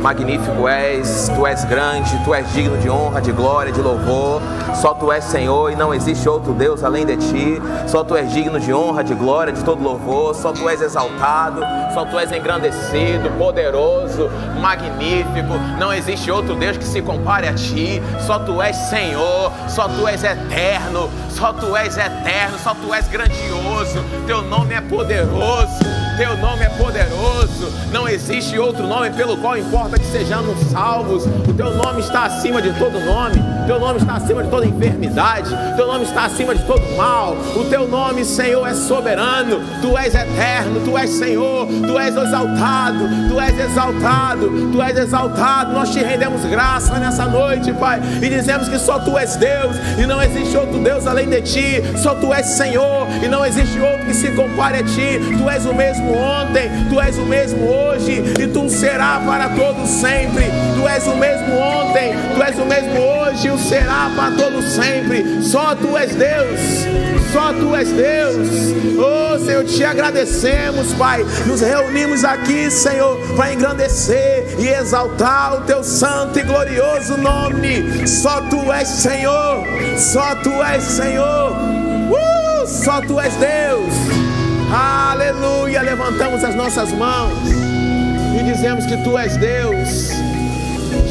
magnífico és, Tu és grande, Tu és digno de honra, de glória, de louvor. Só Tu és Senhor e não existe outro Deus além de Ti. Só Tu és digno de honra, de glória, de todo louvor. Só Tu és exaltado, só Tu és engrandecido, poderoso, magnífico. Não existe outro Deus que se compare a Ti. Só Tu és Senhor, só Tu és eterno, só Tu és eterno, só Tu és grandioso. Teu nome é poderoso, Teu nome é poderoso. Não existe outro nome pelo qual importa que sejamos salvos. O Teu nome está acima de todo nome. Teu nome está acima de toda enfermidade. Teu nome está acima de todo mal. O Teu nome, Senhor, é soberano. Tu és eterno, Tu és Senhor. Tu és exaltado, Tu és exaltado, Tu és exaltado. Nós Te rendemos graça nessa noite, Pai, e dizemos que só Tu és Deus e não existe outro Deus além de Ti. Só Tu és Senhor e não existe outro que se compare a Ti. Tu és o mesmo ontem, Tu és o mesmo hoje e Tu será para todos sempre. Tu és o mesmo ontem, Tu és o mesmo hoje e o será para todos sempre. Só Tu és Deus, só Tu és Deus. Oh, Senhor, Te agradecemos, Pai. Nos reunimos aqui, Senhor, para engrandecer e exaltar o Teu santo e glorioso nome. Só Tu és Senhor, só Tu és Senhor. Só Tu és Deus. Aleluia. Levantamos as nossas mãos e dizemos que Tu és Deus.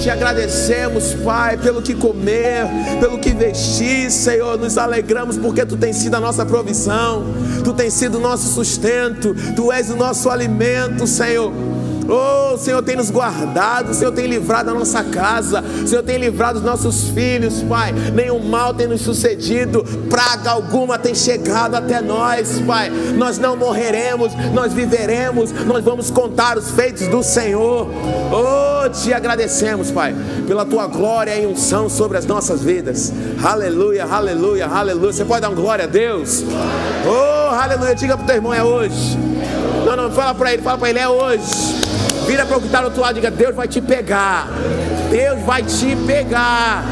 Te agradecemos, Pai, pelo que comer, pelo que vestir, Senhor. Nos alegramos porque Tu tens sido a nossa provisão, Tu tens sido o nosso sustento, Tu és o nosso alimento, Senhor. Oh, o Senhor tem nos guardado, o Senhor tem livrado a nossa casa, o Senhor tem livrado os nossos filhos, Pai. Nenhum mal tem nos sucedido, praga alguma tem chegado até nós, Pai. Nós não morreremos, nós viveremos, nós vamos contar os feitos do Senhor. Oh, Te agradecemos, Pai, pela Tua glória e unção sobre as nossas vidas. Aleluia, aleluia, aleluia. Você pode dar uma glória a Deus? Oh, aleluia. Diga para o teu irmão, é hoje. Não, fala para ele, é hoje. Vira para o que está do outro lado e diga: Deus vai te pegar, Deus vai te pegar.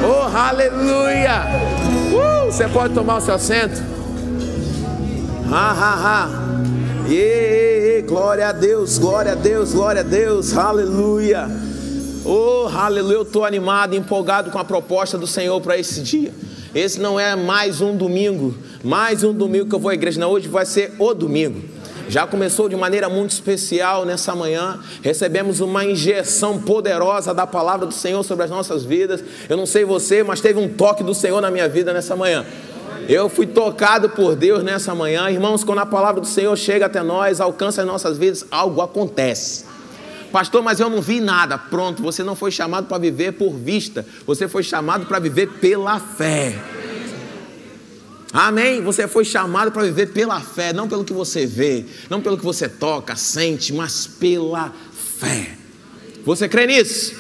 Oh, aleluia. Você pode tomar o seu assento. Glória a Deus, glória a Deus, glória a Deus. Aleluia. Oh, aleluia. Eu estou animado, empolgado com a proposta do Senhor para esse dia. Esse não é mais um domingo que eu vou à igreja, não. Hoje vai ser o domingo. Já começou de maneira muito especial nessa manhã. Recebemos uma injeção poderosa da palavra do Senhor sobre as nossas vidas. Eu não sei você, mas teve um toque do Senhor na minha vida nessa manhã. Eu fui tocado por Deus nessa manhã. Irmãos, quando a palavra do Senhor chega até nós, alcança as nossas vidas, algo acontece. Pastor, mas eu não vi nada. Pronto, você não foi chamado para viver por vista. Você foi chamado para viver pela fé. Amém? Você foi chamado para viver pela fé, não pelo que você vê, não pelo que você toca, sente, mas pela fé. Você crê nisso?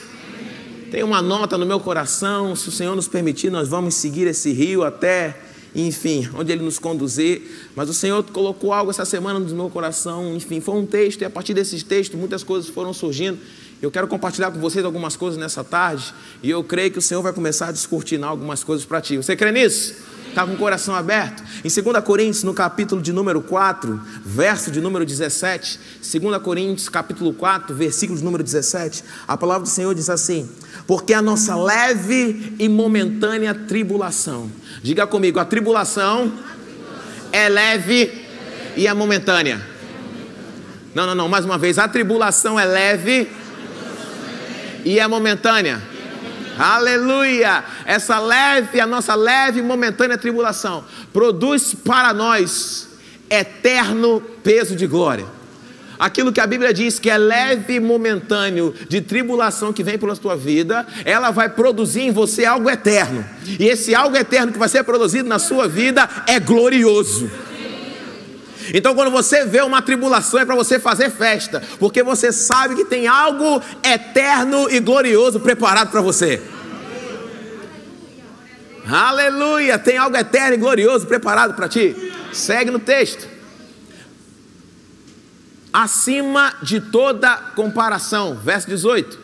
Tem uma nota no meu coração. Se o Senhor nos permitir, nós vamos seguir esse rio até, enfim, onde Ele nos conduzir. Mas o Senhor colocou algo essa semana no meu coração. Enfim, foi um texto, e a partir desses textos muitas coisas foram surgindo. Eu quero compartilhar com vocês algumas coisas nessa tarde, e eu creio que o Senhor vai começar a descortinar algumas coisas para ti. Você crê nisso? Está com o coração aberto? Em 2 Coríntios, no capítulo de número 4, verso de número 17, 2 Coríntios, capítulo 4, versículo de número 17, a palavra do Senhor diz assim: porque a nossa leve e momentânea tribulação, diga comigo, a tribulação é leve e é momentânea. Não, mais uma vez, a tribulação é leve e é momentânea. Aleluia. A nossa leve e momentânea tribulação produz para nós eterno peso de glória. Aquilo que a Bíblia diz que é leve e momentâneo de tribulação que vem pela tua vida, ela vai produzir em você algo eterno. E esse algo eterno que vai ser produzido na sua vida é glorioso. Então quando você vê uma tribulação, é para você fazer festa, porque você sabe que tem algo eterno e glorioso preparado para você. Aleluia, tem algo eterno e glorioso preparado para ti. Segue no texto. Acima de toda comparação, verso 18.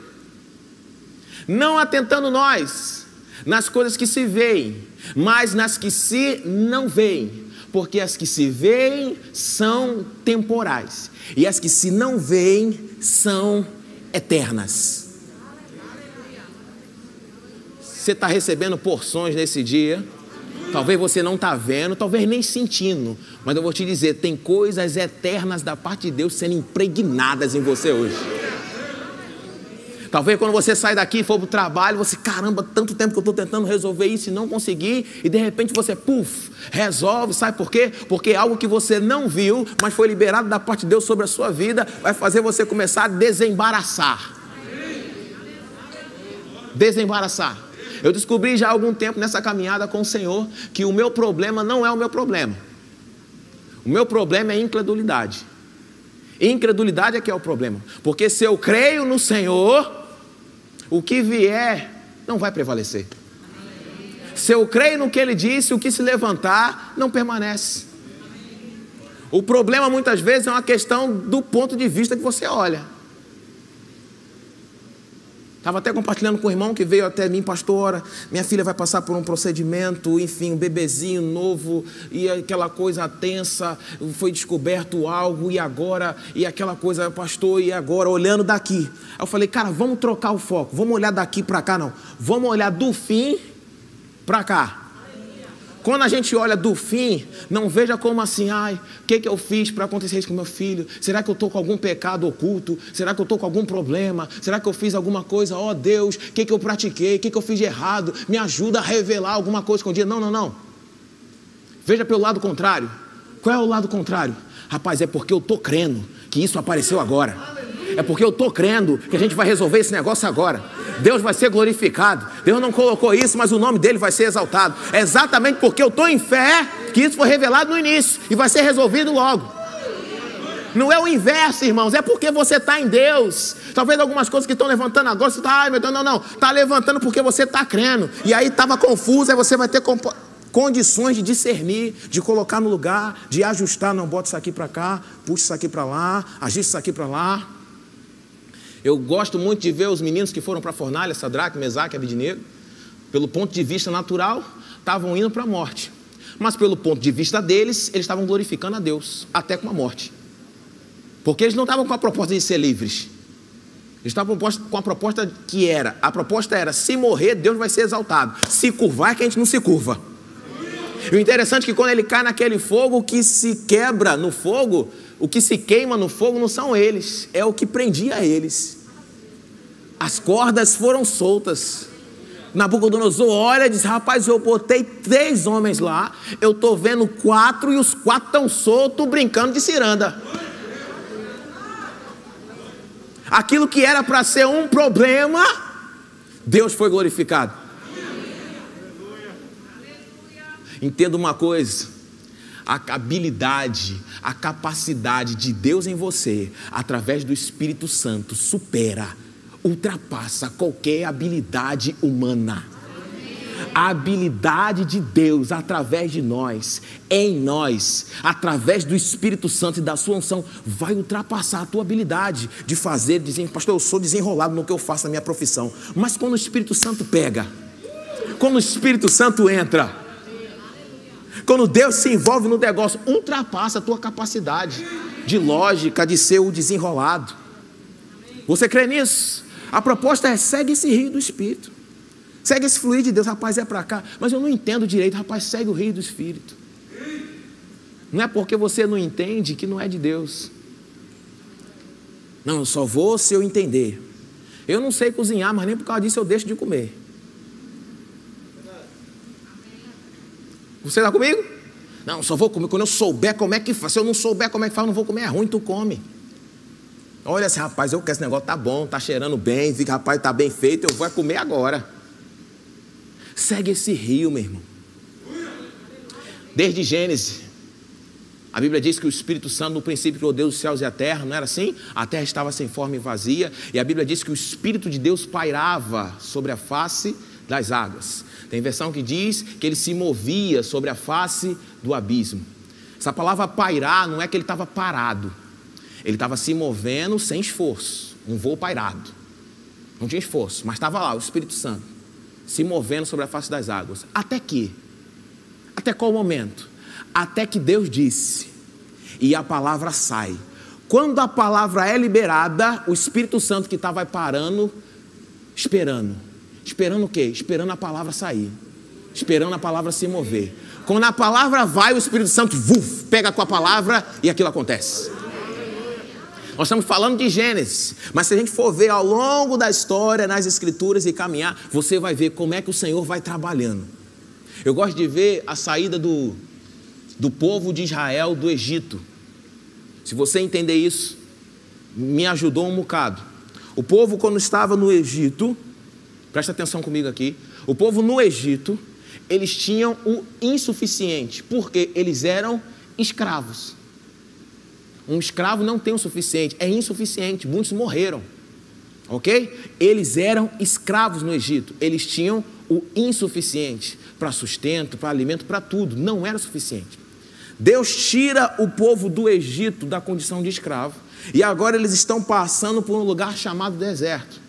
Não atentando nós nas coisas que se veem, mas nas que se não veem. Porque as que se veem são temporais, e as que se não veem são eternas. Você está recebendo porções nesse dia. Talvez você não está vendo, talvez nem sentindo. Mas eu vou te dizer, tem coisas eternas da parte de Deus sendo impregnadas em você hoje. Talvez quando você sai daqui e for para o trabalho, você, caramba, tanto tempo que eu estou tentando resolver isso e não consegui. E de repente você, resolve. Sabe por quê? Porque algo que você não viu, mas foi liberado da parte de Deus sobre a sua vida, vai fazer você começar a desembaraçar. Desembaraçar. Eu descobri já há algum tempo nessa caminhada com o Senhor que o meu problema não é o meu problema. O meu problema é incredulidade. Incredulidade é que é o problema. Porque se eu creio no Senhor, o que vier não vai prevalecer. Se eu creio no que Ele disse, o que se levantar não permanece. O problema muitas vezes é uma questão do ponto de vista que você olha. Estava até compartilhando com o irmão que veio até mim, pastora, minha filha vai passar por um procedimento, enfim, um bebezinho novo, e aquela coisa tensa, foi descoberto algo, e agora, e aquela coisa, pastor, e agora, olhando daqui. Aí eu falei, cara, vamos trocar o foco, vamos olhar daqui para cá, não, vamos olhar do fim para cá. Quando a gente olha do fim, não veja como assim, o que eu fiz para acontecer isso com meu filho? Será que eu estou com algum pecado oculto? Será que eu estou com algum problema? Será que eu fiz alguma coisa? Ó Deus, o que eu pratiquei? O que eu fiz de errado? Me ajuda a revelar alguma coisa escondida. Não. Veja pelo lado contrário. Qual é o lado contrário? Rapaz, é porque eu estou crendo que isso apareceu agora. É porque eu estou crendo que a gente vai resolver esse negócio agora. Deus vai ser glorificado. Deus não colocou isso, mas o nome dele vai ser exaltado. É exatamente porque eu estou em fé que isso foi revelado no início e vai ser resolvido logo. Não é o inverso, irmãos, é porque você está em Deus. Talvez algumas coisas que estão levantando agora, você está, meu Deus, não, está levantando porque você está crendo. E aí estava confuso, aí você vai ter condições de discernir, de colocar no lugar, de ajustar, não, bota isso aqui para cá, puxa isso aqui para lá, ajusta isso aqui para lá. Eu gosto muito de ver os meninos que foram para a fornalha, Sadraque, Mesaque e Abednego, pelo ponto de vista natural, estavam indo para a morte. Mas pelo ponto de vista deles, eles estavam glorificando a Deus, até com a morte. Porque eles não estavam com a proposta de ser livres. Eles estavam com a proposta a proposta era, se morrer, Deus vai ser exaltado. Se curvar, é que a gente não se curva. E o interessante é que quando ele cai naquele fogo, o que se quebra no fogo, o que se queima no fogo não são eles, é o que prendia eles. As cordas foram soltas. Nabucodonosor olha e diz, rapaz, eu botei 3 homens lá, eu estou vendo 4 e os 4 estão soltos brincando de ciranda. Aquilo que era para ser um problema, Deus foi glorificado. Entenda uma coisa, a habilidade, a capacidade de Deus em você, através do Espírito Santo, ultrapassa qualquer habilidade humana. A habilidade de Deus através de nós, em nós, através do Espírito Santo e da sua unção, vai ultrapassar a tua habilidade de fazer, dizer, pastor, eu sou desenrolado no que eu faço na minha profissão. Mas quando o Espírito Santo pega, quando o Espírito Santo entra, quando Deus se envolve no negócio, ultrapassa a tua capacidade de lógica, de ser o desenrolado. Você crê nisso? A proposta é, segue esse rio do Espírito. Segue esse fluir de Deus. Rapaz, é para cá. Mas eu não entendo direito. Rapaz, segue o rio do Espírito. Não é porque você não entende que não é de Deus. Não, eu só vou se eu entender. Eu não sei cozinhar, mas nem por causa disso eu deixo de comer. Você está comigo? Não, só vou comer quando eu souber como é que faz. Se eu não souber como é que faz, eu não vou comer. É ruim, tu come. Olha assim, rapaz, eu quero esse negócio, tá bom, tá cheirando bem, fica, rapaz, tá bem feito, eu vou comer agora. Segue esse rio, meu irmão. Desde Gênesis, a Bíblia diz que o Espírito Santo no princípio criou Deus os céus e a terra, não era assim? A terra estava sem forma e vazia, e a Bíblia diz que o Espírito de Deus pairava sobre a face das águas. Tem versão que diz que ele se movia sobre a face do abismo. Essa palavra pairar não é que ele estava parado. Ele estava se movendo sem esforço, um voo pairado. Não tinha esforço, mas estava lá o Espírito Santo, se movendo sobre a face das águas. Até qual momento? Até que Deus disse, e a palavra sai, Quando a palavra é liberada, o Espírito Santo que está vai parando, esperando. Esperando o quê? Esperando a palavra sair. Esperando a palavra se mover. Quando a palavra vai, o Espírito Santo pega com a palavra e aquilo acontece. Nós estamos falando de Gênesis, mas se a gente for ver ao longo da história, nas Escrituras e caminhar, você vai ver como é que o Senhor vai trabalhando. Eu gosto de ver a saída do povo de Israel do Egito. Se você entender isso, me ajudou um bocado. O povo, quando estava no Egito, presta atenção comigo aqui, o povo no Egito, eles tinham o insuficiente, porque eles eram escravos. Um escravo não tem o suficiente, é insuficiente, muitos morreram, ok? Eles eram escravos no Egito, eles tinham o insuficiente para sustento, para alimento, para tudo, não era suficiente. Deus tira o povo do Egito da condição de escravo e agora eles estão passando por um lugar chamado deserto.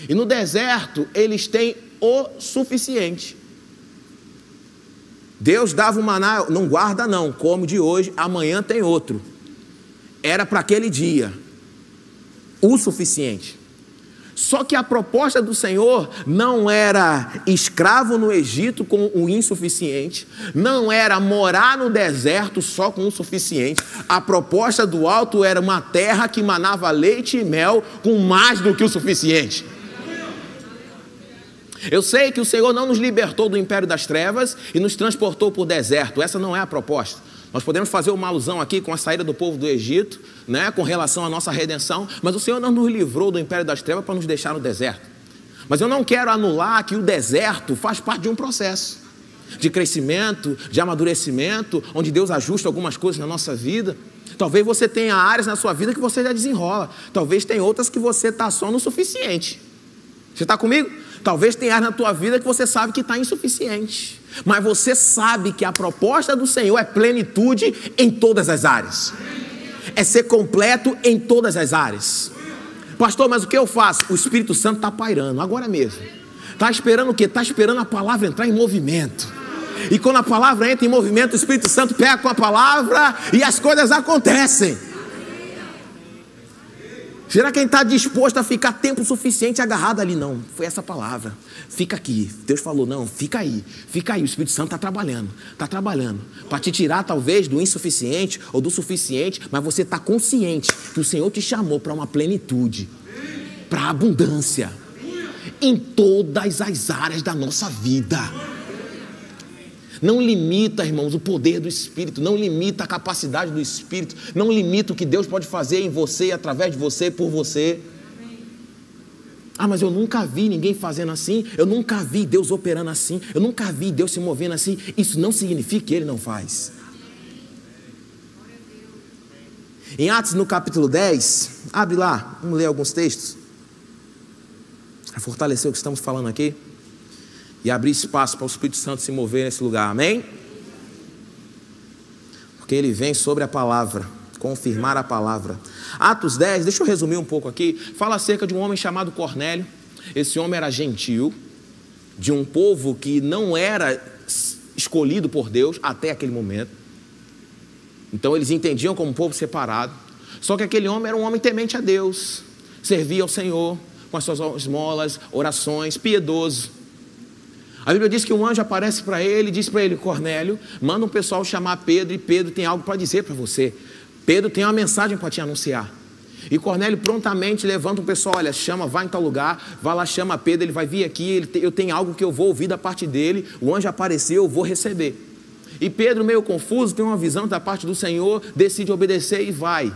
E no deserto eles têm o suficiente. Deus dava o maná, não guarda não, come de hoje, amanhã tem outro. Era para aquele dia o suficiente. Só que a proposta do Senhor não era escravo no Egito com o insuficiente, não era morar no deserto só com o suficiente. A proposta do alto era uma terra que manava leite e mel com mais do que o suficiente. Eu sei que o Senhor não nos libertou do império das trevas e nos transportou para o deserto. Essa não é a proposta. Nós podemos fazer uma alusão aqui com a saída do povo do Egito, né, com relação à nossa redenção, mas o Senhor não nos livrou do império das trevas para nos deixar no deserto. Mas eu não quero anular que o deserto faz parte de um processo de crescimento, de amadurecimento, onde Deus ajusta algumas coisas na nossa vida. Talvez você tenha áreas na sua vida que você já desenrola, talvez tenha outras que você está só no suficiente. Você está comigo? Talvez tenha áreas na tua vida que você sabe que está insuficiente, mas você sabe que a proposta do Senhor é plenitude em todas as áreas, é ser completo em todas as áreas. Pastor, mas o que eu faço? O Espírito Santo está pairando, agora mesmo. Está esperando o quê? Está esperando a palavra entrar em movimento. E quando a palavra entra em movimento, o Espírito Santo pega com a palavra e as coisas acontecem. Será que a gente está disposto a ficar tempo suficiente agarrado ali? Não, foi essa palavra. Fica aqui. Deus falou, não, fica aí. Fica aí, o Espírito Santo está trabalhando. Está trabalhando. Para te tirar talvez do insuficiente ou do suficiente, mas você está consciente que o Senhor te chamou para uma plenitude, para abundância, em todas as áreas da nossa vida. Não limita, irmãos, o poder do Espírito, não limita a capacidade do Espírito, não limita o que Deus pode fazer em você, através de você, por você. Ah, mas eu nunca vi ninguém fazendo assim, eu nunca vi Deus operando assim, eu nunca vi Deus se movendo assim. Isso não significa que Ele não faz. Em Atos, no capítulo 10, abre lá, vamos ler alguns textos, para fortalecer o que estamos falando aqui. E abrir espaço para o Espírito Santo se mover nesse lugar, amém? Porque ele vem sobre a palavra, confirmar a palavra. Atos 10, deixa eu resumir um pouco aqui, fala acerca de um homem chamado Cornélio. Esse homem era gentil, de um povo que não era escolhido por Deus até aquele momento. Então eles entendiam como um povo separado. Só que aquele homem era um homem temente a Deus, servia ao Senhor com as suas esmolas, orações, piedoso. A Bíblia diz que um anjo aparece para ele e diz para ele, Cornélio, manda um pessoal chamar Pedro, e Pedro tem algo para dizer para você. Pedro tem uma mensagem para te anunciar. E Cornélio prontamente levanta um pessoal, olha, chama, vai em tal lugar, vai lá, chama Pedro, ele vai vir aqui, eu tenho algo que eu vou ouvir da parte dele, o anjo apareceu, eu vou receber. E Pedro, meio confuso, tem uma visão da parte do Senhor, decide obedecer e vai.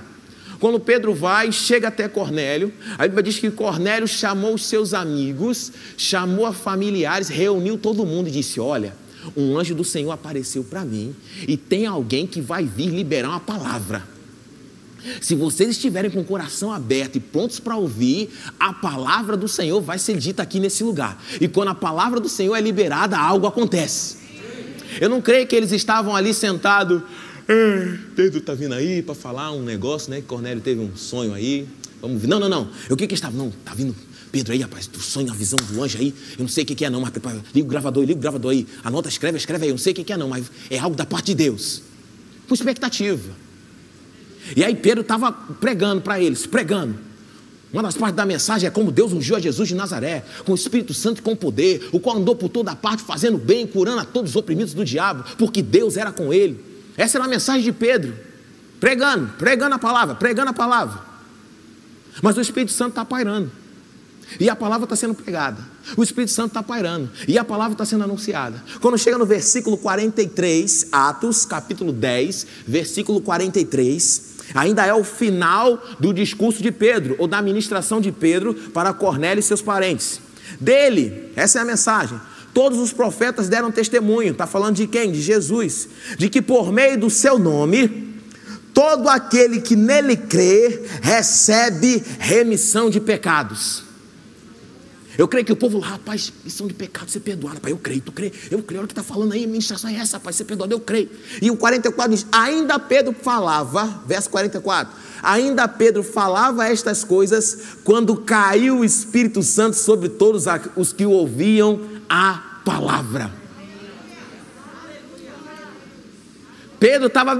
Quando Pedro vai, chega até Cornélio, a Bíblia diz que Cornélio chamou os seus amigos, chamou a familiares, reuniu todo mundo e disse, olha, um anjo do Senhor apareceu para mim e tem alguém que vai vir liberar uma palavra. Se vocês estiverem com o coração aberto e prontos para ouvir, a palavra do Senhor vai ser dita aqui nesse lugar. E quando a palavra do Senhor é liberada, algo acontece. Eu não creio que eles estavam ali sentados, Pedro está vindo aí para falar um negócio, né? Cornélio teve um sonho aí. Vamos ver. Não. O que estava? Não, está vindo Pedro aí, rapaz. Tu sonha a visão do anjo aí. Eu não sei o que é, não, mas liga o gravador aí. Anota, escreve aí. Eu não sei o que é, não, mas é algo da parte de Deus. Com expectativa. E aí Pedro estava pregando para eles, pregando. Uma das partes da mensagem é como Deus ungiu a Jesus de Nazaré, com o Espírito Santo e com poder, o qual andou por toda parte fazendo bem, curando a todos os oprimidos do diabo, porque Deus era com ele. Essa era a mensagem de Pedro, pregando a palavra, pregando a palavra. Mas o Espírito Santo está pairando, e a palavra está sendo pregada, o Espírito Santo está pairando, e a palavra está sendo anunciada. Quando chega no versículo 43, Atos capítulo 10, versículo 43, ainda é o final do discurso de Pedro, ou da ministração de Pedro para Cornélio e seus parentes. Dele, essa é a mensagem: todos os profetas deram testemunho. Está falando de quem? De Jesus. De que por meio do seu nome, todo aquele que nele crê, recebe remissão de pecados. Eu creio que o povo lá, rapaz, missão de pecado, ser perdoado. Rapaz, eu creio, tu crê? Eu creio, olha o que está falando aí, a ministração é essa, rapaz, ser perdoado, eu creio. E o 44 diz, ainda Pedro falava, verso 44, ainda Pedro falava estas coisas, quando caiu o Espírito Santo sobre todos os que ouviam a palavra. Pedro estava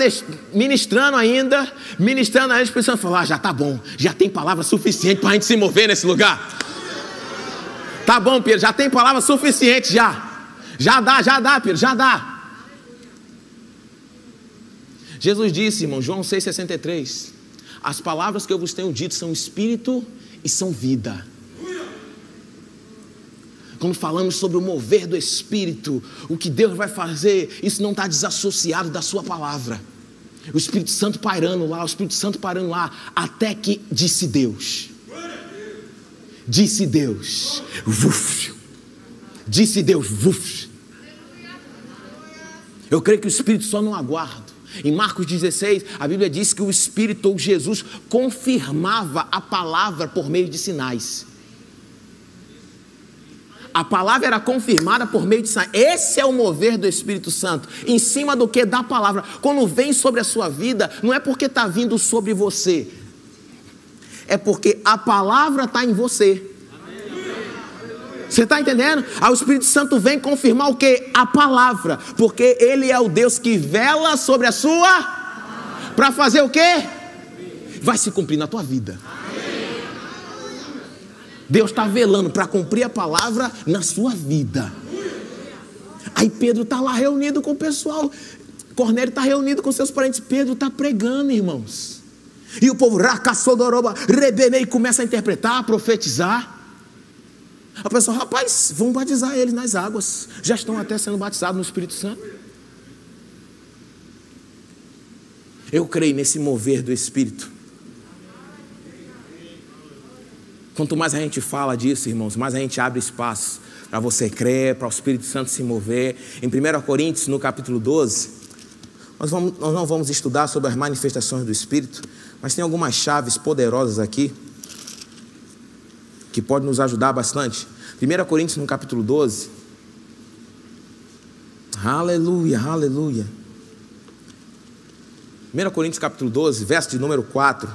ministrando ainda, o Espírito Santo falou, já está bom, já tem palavra suficiente para a gente se mover nesse lugar. Tá bom, Pedro, já tem palavra suficiente, já dá, Pedro, já dá. Jesus disse, irmão, João 6,63, as palavras que eu vos tenho dito são espírito e são vida. Quando falamos sobre o mover do Espírito, o que Deus vai fazer, isso não está desassociado da sua palavra. O Espírito Santo pairando lá, até que disse Deus. Disse Deus, vuf. Disse Deus, vuf. Eu creio que o Espírito só não aguarda. Em Marcos 16, a Bíblia diz que o Espírito ou Jesus confirmava a palavra por meio de sinais. A palavra era confirmada por meio de sinais. Esse é o mover do Espírito Santo, em cima do que da palavra. Quando vem sobre a sua vida, não é porque está vindo sobre você, é porque a palavra está em você. Você está entendendo? Aí o Espírito Santo vem confirmar o que? A palavra. Porque Ele é o Deus que vela sobre a sua, para fazer o que? Vai se cumprir na tua vida. Deus está velando para cumprir a palavra na sua vida. Aí Pedro está lá reunido com o pessoal, Cornélio está reunido com seus parentes, Pedro está pregando, irmãos. E o povo rebenei, começa a interpretar, a profetizar. A pessoa, rapaz, vamos batizar eles nas águas. Já estão até sendo batizados no Espírito Santo. Eu creio nesse mover do Espírito. Quanto mais a gente fala disso, irmãos, mais a gente abre espaço para você crer, para o Espírito Santo se mover. Em 1 Coríntios, no capítulo 12, nós não vamos estudar sobre as manifestações do Espírito, mas tem algumas chaves poderosas aqui que podem nos ajudar bastante. 1 Coríntios, no capítulo 12. Aleluia, aleluia. 1 Coríntios, capítulo 12, verso de número 4.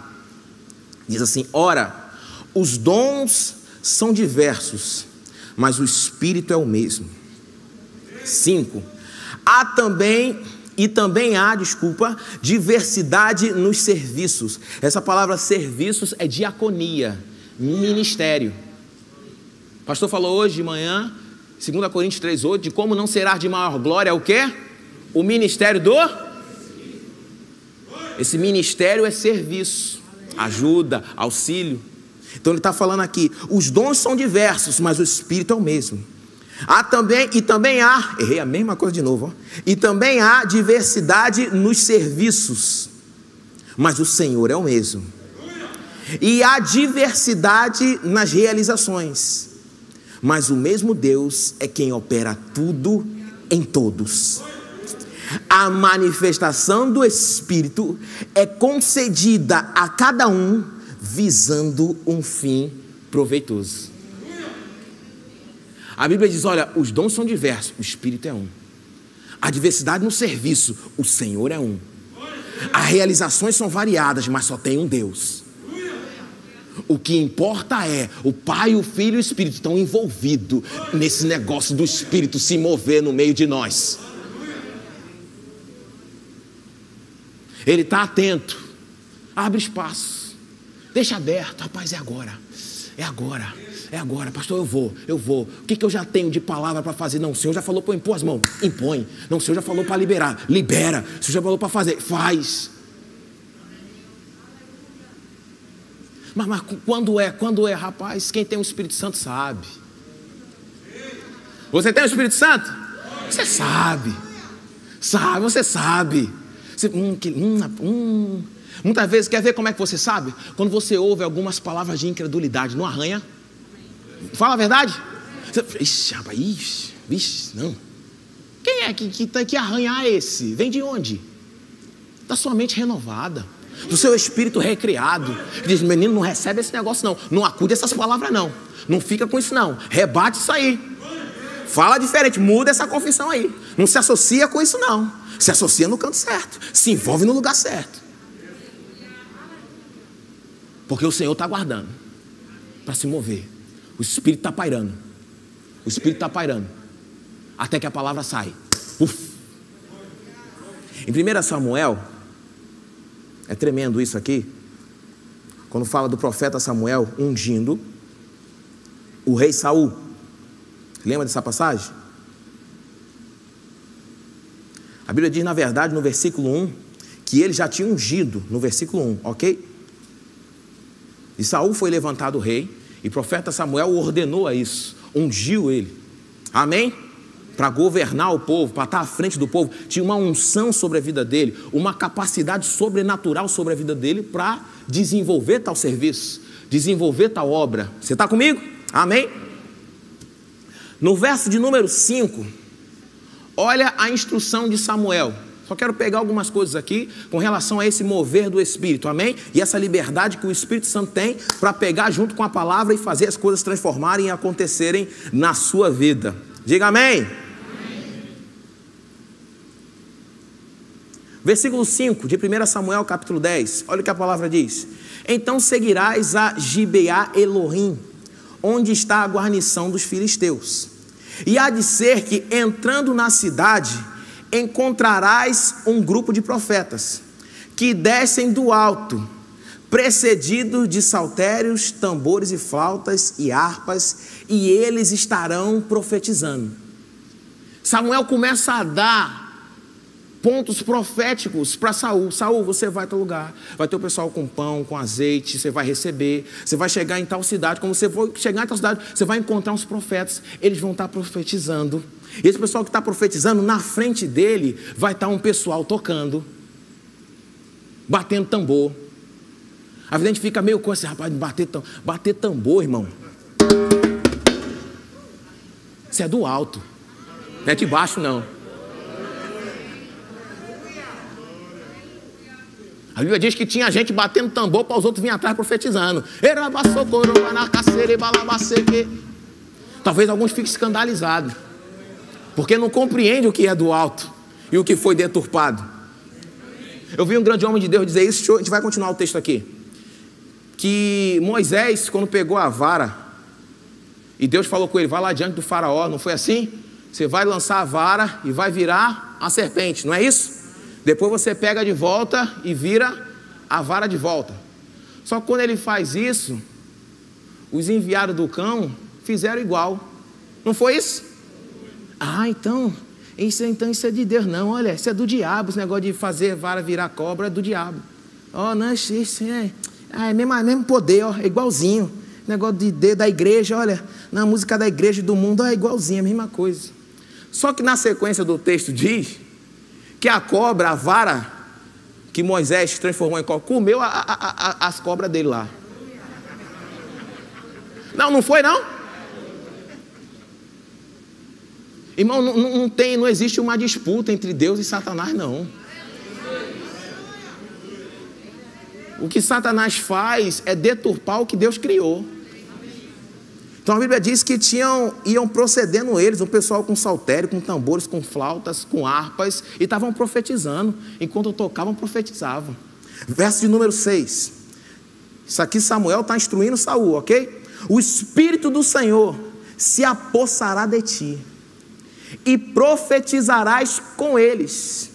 Diz assim, ora, os dons são diversos, mas o Espírito é o mesmo. 5. Também há, diversidade nos serviços. Essa palavra serviços é diaconia, ministério. O pastor falou hoje de manhã, 2 Coríntios 3,8, de como não será de maior glória o quê? O ministério do... Esse ministério é serviço, ajuda, auxílio. Então ele está falando aqui, os dons são diversos, mas o Espírito é o mesmo. Errei a mesma coisa de novo, ó. E também há diversidade nos serviços, mas o Senhor é o mesmo. E há diversidade nas realizações, mas o mesmo Deus é quem opera tudo em todos. A manifestação do Espírito é concedida a cada um, visando um fim proveitoso. A Bíblia diz, olha, os dons são diversos, o Espírito é um. A diversidade no serviço, o Senhor é um. As realizações são variadas, mas só tem um Deus. O que importa é, o Pai, o Filho e o Espírito estão envolvidos nesse negócio do Espírito se mover no meio de nós. Ele está atento Abre espaço. Deixa aberto. Rapaz, é agora. É agora. É agora. Pastor, eu vou. O que eu já tenho de palavra para fazer? Não, o Senhor já falou para impor as mãos. Impõe. Não, o Senhor já falou para liberar. Libera. O Senhor já falou para fazer. Faz. Mas quando é, rapaz, quem tem o Espírito Santo sabe. Você tem o Espírito Santo? Você sabe. Você sabe. Muitas vezes, quer ver como é que você sabe? Quando você ouve algumas palavras de incredulidade, não arranha? Fala a verdade? Ixi, rapaz, não. Quem é que arranhar esse? Vem de onde? Da sua mente renovada, do seu espírito recriado. Diz, menino, não recebe esse negócio não. Não acude essas palavras não. Não fica com isso não. Rebate isso aí. Fala diferente, muda essa confissão aí. Não se associa com isso não. Se associa no canto certo. Se envolve no lugar certo. Porque o Senhor está aguardando para se mover. O Espírito está pairando. O Espírito está pairando. Até que a palavra sai. Uf. Em 1 Samuel, é tremendo isso aqui. Quando fala do profeta Samuel ungindo o rei Saul. Lembra dessa passagem? A Bíblia diz, na verdade, no versículo 1, que ele já tinha ungido, no versículo 1, ok? E Saul foi levantado rei, e o profeta Samuel ordenou a isso, ungiu ele, amém? Para governar o povo, para estar à frente do povo, tinha uma unção sobre a vida dele, uma capacidade sobrenatural sobre a vida dele para desenvolver tal serviço, desenvolver tal obra. Você está comigo? Amém? No verso de número 5, olha a instrução de Samuel. Só quero pegar algumas coisas aqui com relação a esse mover do Espírito, amém? E essa liberdade que o Espírito Santo tem para pegar junto com a palavra e fazer as coisas transformarem e acontecerem na sua vida. Diga amém. Versículo 5 de 1 Samuel capítulo 10, olha o que a palavra diz. Então seguirás a Gibeá Elohim, onde está a guarnição dos filisteus. E há de ser que, entrando na cidade, encontrarás um grupo de profetas, que descem do alto, precedidos de saltérios, tambores e flautas e harpas, e eles estarão profetizando. Samuel começa a dar pontos proféticos para Saul. Saul, você vai a tal lugar, vai ter o pessoal com pão, com azeite, você vai receber, você vai chegar em tal cidade, quando você for chegar em tal cidade, você vai encontrar uns profetas, eles vão estar profetizando, e esse pessoal que está profetizando, na frente dele, vai estar um pessoal tocando, batendo tambor. A gente fica meio com esse rapaz, bater tambor, irmão, isso é do alto, não é de baixo não. A Bíblia diz que tinha gente batendo tambor para os outros virem atrás profetizando. Talvez alguns fiquem escandalizados, porque não compreendem o que é do alto e o que foi deturpado. Eu vi um grande homem de Deus dizer isso. A gente vai continuar o texto aqui. Que Moisés, quando pegou a vara, e Deus falou com ele, vai lá diante do faraó, não foi assim? Você vai lançar a vara e vai virar a serpente, não é isso? Depois você pega de volta e vira a vara de volta. Só que quando ele faz isso, os enviados do cão fizeram igual. Não foi isso? Então isso é de Deus. Não, olha, isso é do diabo. Esse negócio de fazer vara virar cobra é do diabo. Não, isso é mesmo poder, é igualzinho. Negócio de dedo da igreja, olha, na música da igreja do mundo é igualzinho, a mesma coisa. Só que na sequência do texto diz que a cobra, a vara que Moisés transformou em cobra, comeu as cobras dele lá. Não foi não? Irmão, não existe uma disputa entre Deus e Satanás, não. O que Satanás faz é deturpar o que Deus criou. Então a Bíblia diz que iam procedendo eles, o pessoal com saltério, com tambores, com flautas, com harpas, e estavam profetizando. Enquanto tocavam, profetizavam. Verso de número 6. Isso aqui Samuel está instruindo Saul, ok? O Espírito do Senhor se apossará de ti, e profetizarás com eles,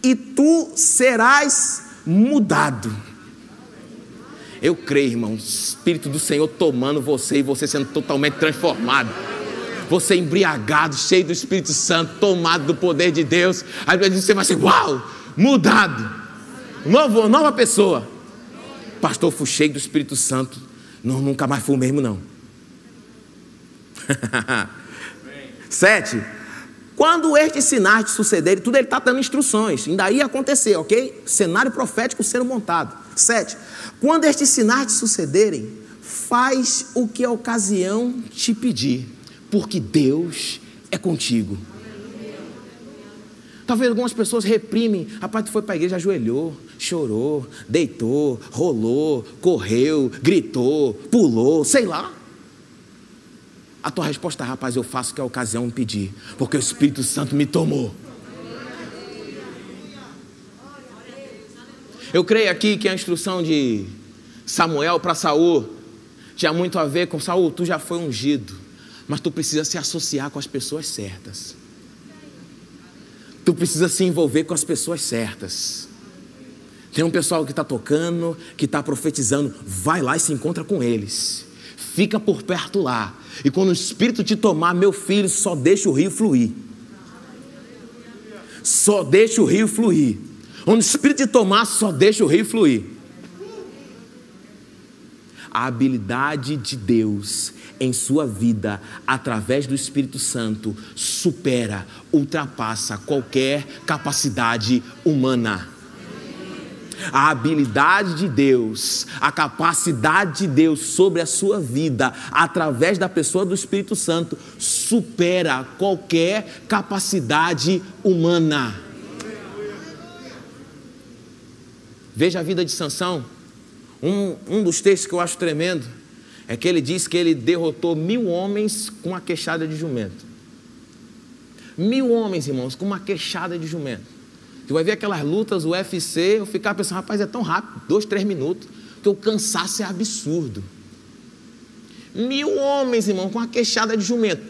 e tu serás mudado. Eu creio, irmão, o Espírito do Senhor tomando você e você sendo totalmente transformado. Você embriagado, cheio do Espírito Santo, tomado do poder de Deus. Aí você vai ser, uau, mudado, nova pessoa. Pastor, fui cheio do Espírito Santo, nunca mais fui o mesmo não. 7. Quando estes sinais sucederem, tudo ele está dando instruções, ainda ia acontecer, ok? Cenário profético sendo montado. 7. Quando estes sinais sucederem, faz o que a ocasião te pedir, porque Deus é contigo. Talvez algumas pessoas reprimem. Rapaz, tu foi para a igreja, ajoelhou, chorou, deitou, rolou, correu, gritou, pulou, sei lá. A tua resposta é, rapaz, eu faço o que a ocasião me pedir, porque o Espírito Santo me tomou. Eu creio aqui que a instrução de Samuel para Saul tinha muito a ver com Saul, tu já foi ungido, mas tu precisa se associar com as pessoas certas. Tu precisa se envolver com as pessoas certas. Tem um pessoal que está tocando, que está profetizando, vai lá e se encontra com eles. Fica por perto lá. E quando o Espírito te tomar, meu filho, só deixa o rio fluir. Só deixa o rio fluir. Quando o Espírito te tomar, só deixa o rio fluir. A habilidade de Deus em sua vida, através do Espírito Santo, supera, ultrapassa qualquer capacidade humana. A habilidade de Deus, a capacidade de Deus sobre a sua vida, através da pessoa do Espírito Santo, supera qualquer capacidade humana. Veja a vida de Sansão. Um dos textos que eu acho tremendo é que ele diz que ele derrotou 1000 homens com uma queixada de jumento. 1000 homens, irmãos, com uma queixada de jumento. Você vai ver aquelas lutas, o UFC, eu ficava pensando, rapaz, é tão rápido, 2, 3 minutos, que o cansaço é absurdo. 1000 homens, irmão, com uma queixada de jumento.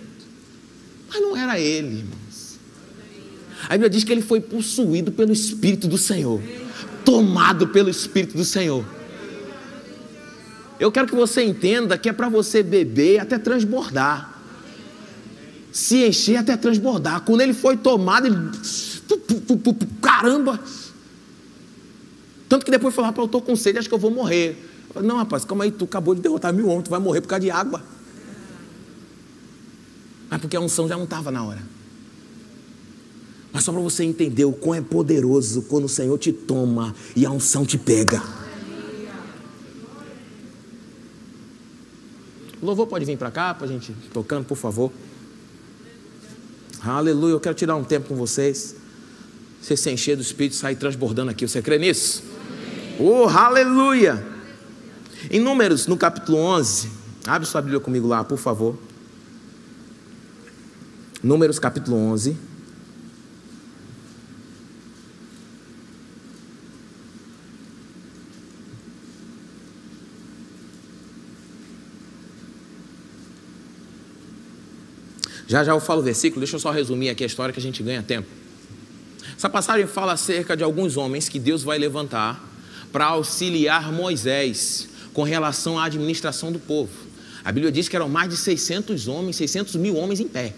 Mas não era ele, irmãos. A Bíblia diz que ele foi possuído pelo Espírito do Senhor, tomado pelo Espírito do Senhor. Eu quero que você entenda que é para você beber até transbordar, se encher até transbordar. Quando ele foi tomado, ele... caramba! Tanto que depois falou, rapaz, eu estou com sede, acho que eu vou morrer. Eu falei, não, rapaz, calma aí, tu acabou de derrotar 1000 homens, tu vai morrer por causa de água. Mas porque a unção já não estava na hora. Mas só para você entender o quão é poderoso quando o Senhor te toma e a unção te pega. O louvor pode vir para cá, para a gente tocando, por favor. Aleluia, eu quero tirar um tempo com vocês. Você se encher do Espírito e sair transbordando aqui. Você crê nisso? Oh, aleluia! Em Números, no capítulo 11, abre sua Bíblia comigo lá, por favor. Números, capítulo 11. Já eu falo o versículo, deixa eu só resumir aqui a história que a gente ganha tempo. Essa passagem fala acerca de alguns homens que Deus vai levantar para auxiliar Moisés com relação à administração do povo. A Bíblia diz que eram mais de 600 homens, 600 mil homens em pé.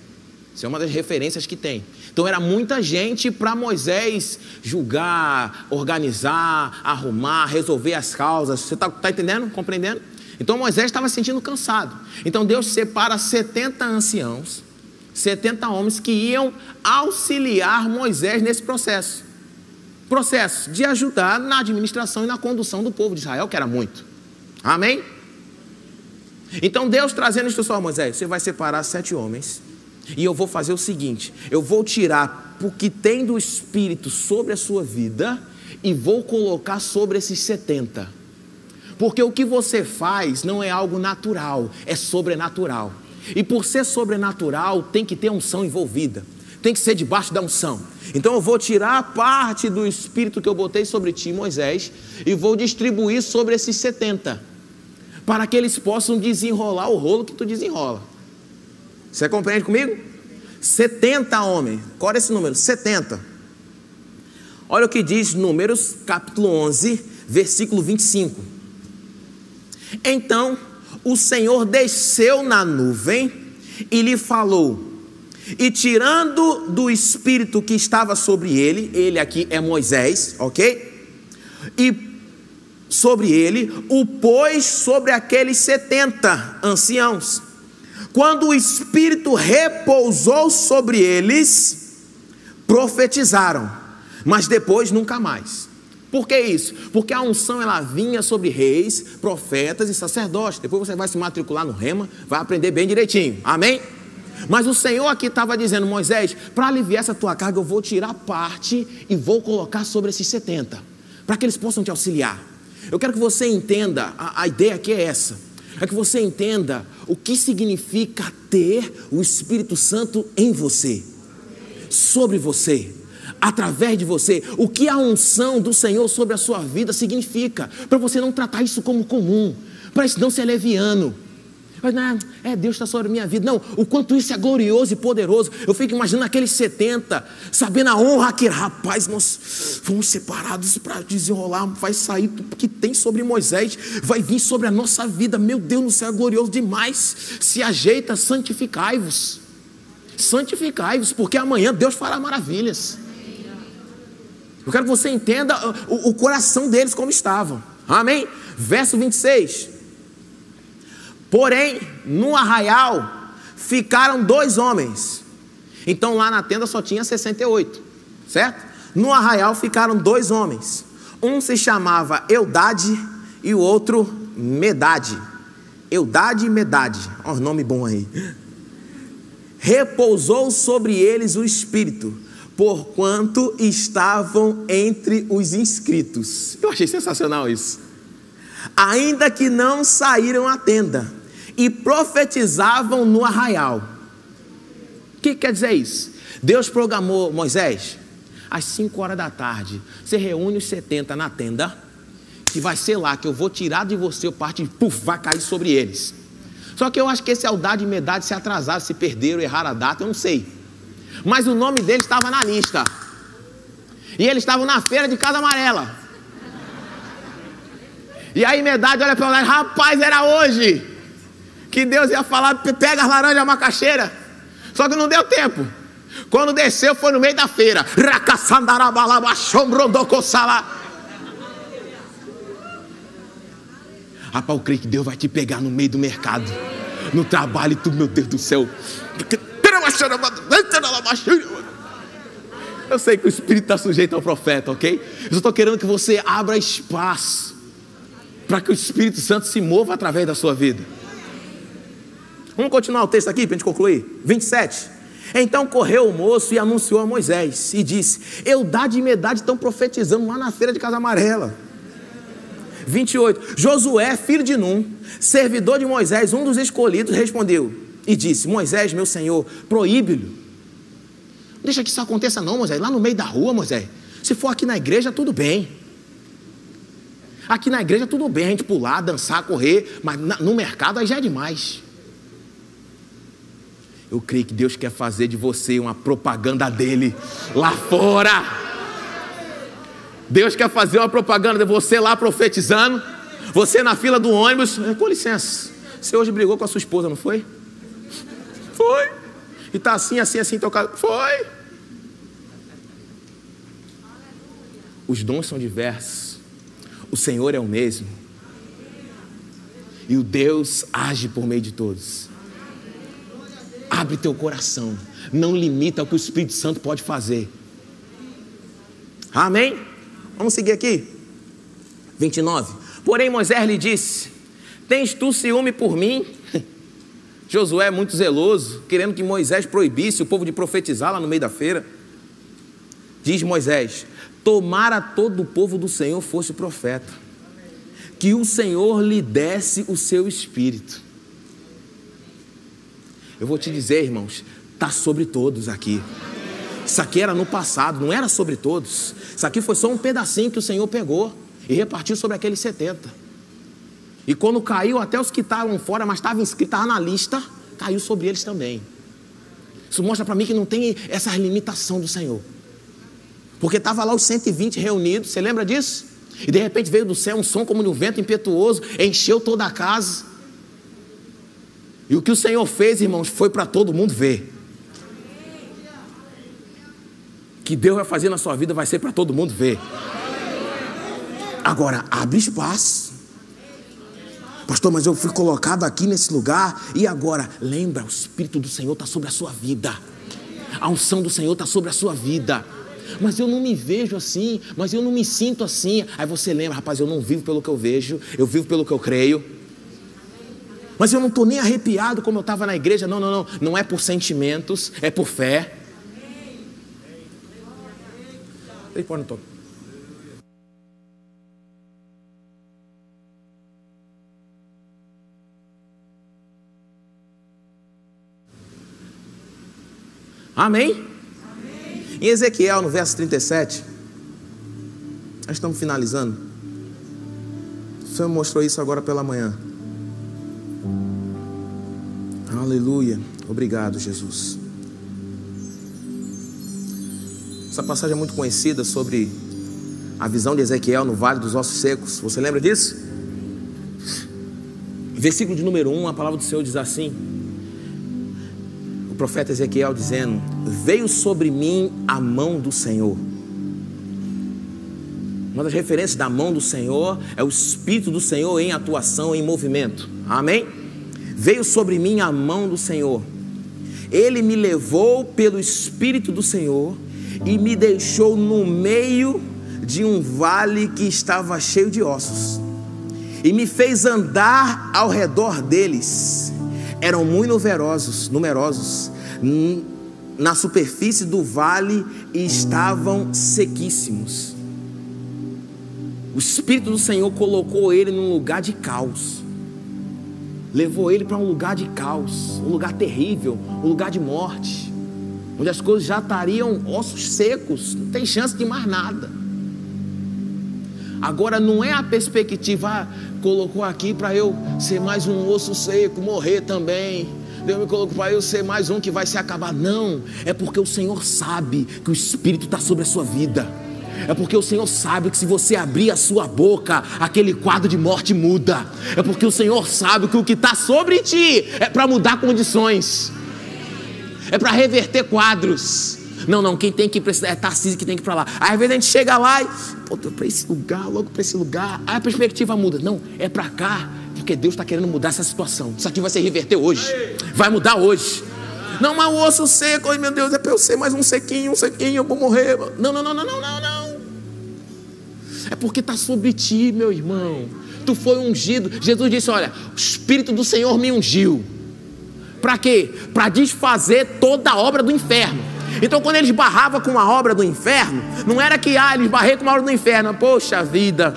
Isso é uma das referências que tem. Então era muita gente para Moisés julgar, organizar, arrumar, resolver as causas. Você está entendendo? Compreendendo? Então Moisés estava se sentindo cansado. Então Deus separa 70 anciãos, 70 homens que iam auxiliar Moisés nesse processo. Processo de ajudar na administração e na condução do povo de Israel, que era muito. Amém? Então Deus trazendo instrução a Moisés, você vai separar 7 homens e eu vou fazer o seguinte, eu vou tirar o que tem do Espírito sobre a sua vida e vou colocar sobre esses 70. Porque o que você faz não é algo natural, é sobrenatural. E por ser sobrenatural, tem que ter unção envolvida. Tem que ser debaixo da unção. Então eu vou tirar a parte do Espírito que eu botei sobre ti, Moisés, e vou distribuir sobre esses 70. Para que eles possam desenrolar o rolo que tu desenrola. Você compreende comigo? 70 homens. Qual é esse número? 70. Olha o que diz Números, capítulo 11, versículo 25. Então o Senhor desceu na nuvem e lhe falou, e tirando do espírito que estava sobre ele aqui é Moisés, ok? E sobre ele o pôs sobre aqueles 70 anciãos. Quando o espírito repousou sobre eles, profetizaram, mas depois nunca mais. Por que isso? Porque a unção ela vinha sobre reis, profetas e sacerdotes. Depois você vai se matricular no Rema, vai aprender bem direitinho, amém? Mas o Senhor aqui estava dizendo, Moisés, para aliviar essa tua carga eu vou tirar parte e vou colocar sobre esses 70, para que eles possam te auxiliar. Eu quero que você entenda, a ideia aqui é essa, é que você entenda o que significa ter o Espírito Santo em você, sobre você, através de você, o que a unção do Senhor sobre a sua vida significa, para você não tratar isso como comum, para isso não ser leviano. Mas não, Deus está sobre a minha vida. Não, o quanto isso é glorioso e poderoso. Eu fico imaginando aqueles 70, sabendo a honra que, rapaz, nós fomos separados para desenrolar, vai sair tudo que tem sobre Moisés, vai vir sobre a nossa vida. Meu Deus do céu, é glorioso demais. Se ajeita, santificai-vos. Santificai-vos, porque amanhã Deus fará maravilhas. Eu quero que você entenda o coração deles como estavam. Amém? Verso 26. Porém, no arraial ficaram 2 homens. Então lá na tenda só tinha 68, certo? No arraial ficaram 2 homens. Um se chamava Eldade e o outro Medade. Eldade e Medade, ó, nome bom aí. Repousou sobre eles o Espírito, porquanto estavam entre os inscritos. Eu achei sensacional isso. Ainda que não saíram à tenda, e profetizavam no arraial. O que quer dizer isso? Deus programou, Moisés, às 5 horas da tarde, você reúne os 70 na tenda, que vai ser lá, que eu vou tirar de você o parte e puf, vai cair sobre eles. Só que eu acho que esse Eldade e Medade se atrasaram, se perderam, erraram a data, eu não sei. Mas o nome deles estava na lista. E eles estavam na feira de Casa Amarela. E aí Medade olha para o lado, rapaz, era hoje que Deus ia falar, pega as laranjas macaxeira. Só que não deu tempo. Quando desceu foi no meio da feira. Rapaz, eu creio que Deus vai te pegar no meio do mercado, no trabalho e tudo, meu Deus do céu. Eu sei que o Espírito está sujeito ao profeta, ok? Eu só estou querendo que você abra espaço para que o Espírito Santo se mova através da sua vida. Vamos continuar o texto aqui para a gente concluir. 27. Então correu o moço e anunciou a Moisés e disse, Eldade e Medade estão profetizando lá na feira de Casa Amarela. 28. Josué, filho de Num, servidor de Moisés, um dos escolhidos, respondeu e disse, Moisés, meu senhor, proíbe-lhe. Não deixa que isso aconteça não, Moisés, lá no meio da rua, Moisés. Se for aqui na igreja, tudo bem. Aqui na igreja tudo bem, a gente pular, dançar, correr, mas no mercado aí já é demais. Eu creio que Deus quer fazer de você uma propaganda dele lá fora. Deus quer fazer uma propaganda de você lá profetizando, você na fila do ônibus. Com licença, você hoje brigou com a sua esposa, não foi? Foi. E tá assim, tocado. Foi. Os dons são diversos. O Senhor é o mesmo. E o Deus age por meio de todos. Abre teu coração. Não limita o que o Espírito Santo pode fazer. Amém? Vamos seguir aqui. 29. Porém Moisés lhe disse, tens tu ciúme por mim? Josué é muito zeloso, querendo que Moisés proibisse o povo de profetizar lá no meio da feira. Diz Moisés, tomara todo o povo do Senhor fosse profeta, que o Senhor lhe desse o seu espírito. Eu vou te dizer, irmãos, está sobre todos aqui. Isso aqui era no passado, não era sobre todos. Isso aqui foi só um pedacinho que o Senhor pegou e repartiu sobre aqueles 70. E quando caiu, até os que estavam fora, mas estavam inscritos, estavam na lista, caiu sobre eles também. Isso mostra para mim que não tem essa limitação do Senhor. Porque estava lá os 120 reunidos, você lembra disso? E de repente veio do céu um som como de um vento impetuoso, encheu toda a casa. E o que o Senhor fez, irmãos, foi para todo mundo ver. O que Deus vai fazer na sua vida vai ser para todo mundo ver. Agora, abre espaço. Pastor, mas eu fui colocado aqui nesse lugar. E agora? Lembra, o Espírito do Senhor está sobre a sua vida. A unção do Senhor está sobre a sua vida. Mas eu não me vejo assim, mas eu não me sinto assim. Aí você lembra, rapaz, eu não vivo pelo que eu vejo, eu vivo pelo que eu creio. Mas eu não estou nem arrepiado como eu estava na igreja. Não, não é por sentimentos, é por fé. Amém? Em Ezequiel, no verso 37, nós estamos finalizando. O Senhor mostrou isso agora pela manhã. Aleluia. Obrigado, Jesus. Essa passagem é muito conhecida sobre a visão de Ezequiel no Vale dos Ossos Secos. Você lembra disso? Versículo de número 1, a palavra do Senhor diz assim: o profeta Ezequiel dizendo: veio sobre mim a mão do Senhor. Uma das referências da mão do Senhor é o Espírito do Senhor em atuação, em movimento. Amém? Veio sobre mim a mão do Senhor. Ele me levou pelo Espírito do Senhor e me deixou no meio de um vale que estava cheio de ossos, e me fez andar ao redor deles. Eram muito numerosos na superfície do vale e estavam sequíssimos. O Espírito do Senhor colocou ele num lugar de caos, levou ele para um lugar de caos, um lugar terrível, um lugar de morte, onde as coisas já estariam ossos secos, não tem chance de mais nada. Agora não é a perspectiva, colocou aqui para eu ser mais um osso seco, morrer também. Deus me colocou para eu ser mais um que vai se acabar. Não, é porque o Senhor sabe que o Espírito está sobre a sua vida. É porque o Senhor sabe que se você abrir a sua boca, aquele quadro de morte muda. É porque o Senhor sabe que o que está sobre ti é para mudar condições, é para reverter quadros. Não, quem tem que ir para esse é Tarcísio que tem que ir para lá. Aí às vezes a gente chega lá e para esse lugar, logo para esse lugar. Aí a perspectiva muda. Não, é para cá, porque Deus está querendo mudar essa situação. Isso aqui vai se reverter hoje, vai mudar hoje. Não, mas o osso seco, ai meu Deus, é para eu ser mais um sequinho, eu vou morrer. Não. É porque está sobre ti, meu irmão. Tu foi ungido. Jesus disse: olha, o Espírito do Senhor me ungiu. Para quê? Para desfazer toda a obra do inferno. Então quando eles barravam com a obra do inferno, não era que eles barrei com a obra do inferno. Poxa vida,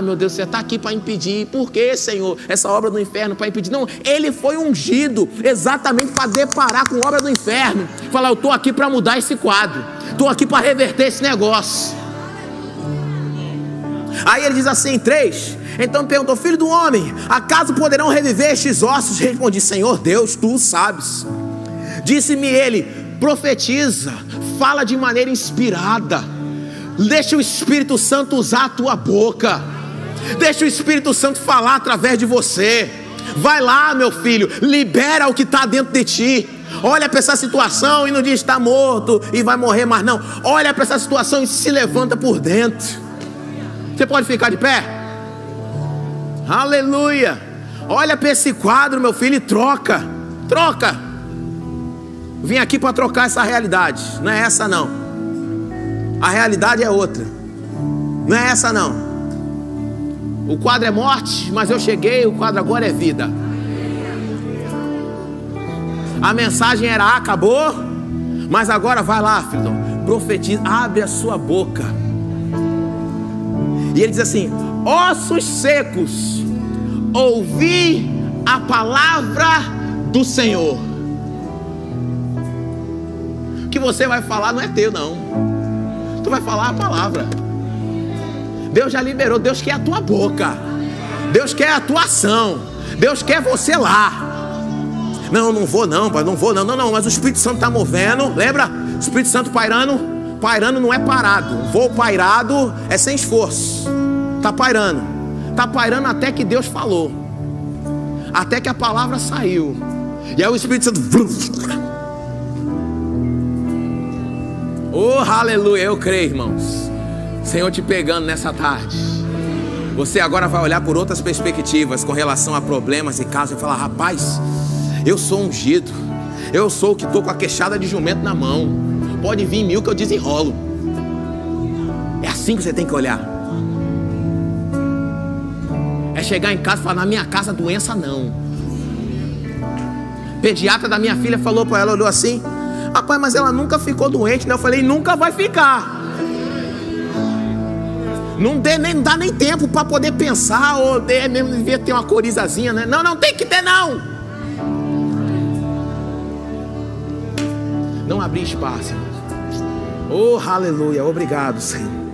meu Deus, você está aqui para impedir. Por que, Senhor, essa obra do inferno para impedir? Não, ele foi ungido exatamente para deparar com a obra do inferno. Falar: eu estou aqui para mudar esse quadro, estou aqui para reverter esse negócio. Aí ele diz assim, 3. Então perguntou: filho do homem, acaso poderão reviver estes ossos? Respondi: Senhor Deus, tu sabes. Disse-me ele: profetiza, fala de maneira inspirada, deixa o Espírito Santo usar a tua boca, deixa o Espírito Santo falar através de você. Vai lá, meu filho, libera o que está dentro de ti. Olha para essa situação e não diz está morto e vai morrer, mas não, olha para essa situação e se levanta por dentro. Você pode ficar de pé? Aleluia. Olha para esse quadro, meu filho, e troca. Vim aqui para trocar essa realidade. Não é essa não. A realidade é outra. Não é essa não. O quadro é morte, mas eu cheguei, o quadro agora é vida. A mensagem era acabou, mas agora vai lá, filho, profetiza, abre a sua boca. E ele diz assim: ossos secos, ouvi a palavra do Senhor. O que você vai falar não é teu não. Tu vai falar a palavra. Deus já liberou. Deus quer a tua boca. Deus quer a tua ação. Deus quer você lá. Não vou não, pai, não vou não. Não, mas o Espírito Santo está movendo. Lembra? O Espírito Santo pairando não é parado. Voo pairado é sem esforço. Está pairando. Está pairando até que Deus falou. Até que a palavra saiu. E aí o Espírito Santo... Oh, aleluia, eu creio, irmãos. Senhor te pegando nessa tarde. Você agora vai olhar por outras perspectivas com relação a problemas e casos e falar: rapaz, eu sou ungido. Eu sou o que estou com a queixada de jumento na mão. Pode vir 1000 que eu desenrolo. É assim que você tem que olhar. É chegar em casa e falar: na minha casa doença não. Pediatra da minha filha falou para ela, olhou assim: rapaz, mas ela nunca ficou doente, né? Eu falei: nunca vai ficar. Não dá nem tempo para poder pensar, ou mesmo devia ter uma corizazinha, né? Não tem que ter não. Não abrir espaço. Oh, aleluia, obrigado, Senhor.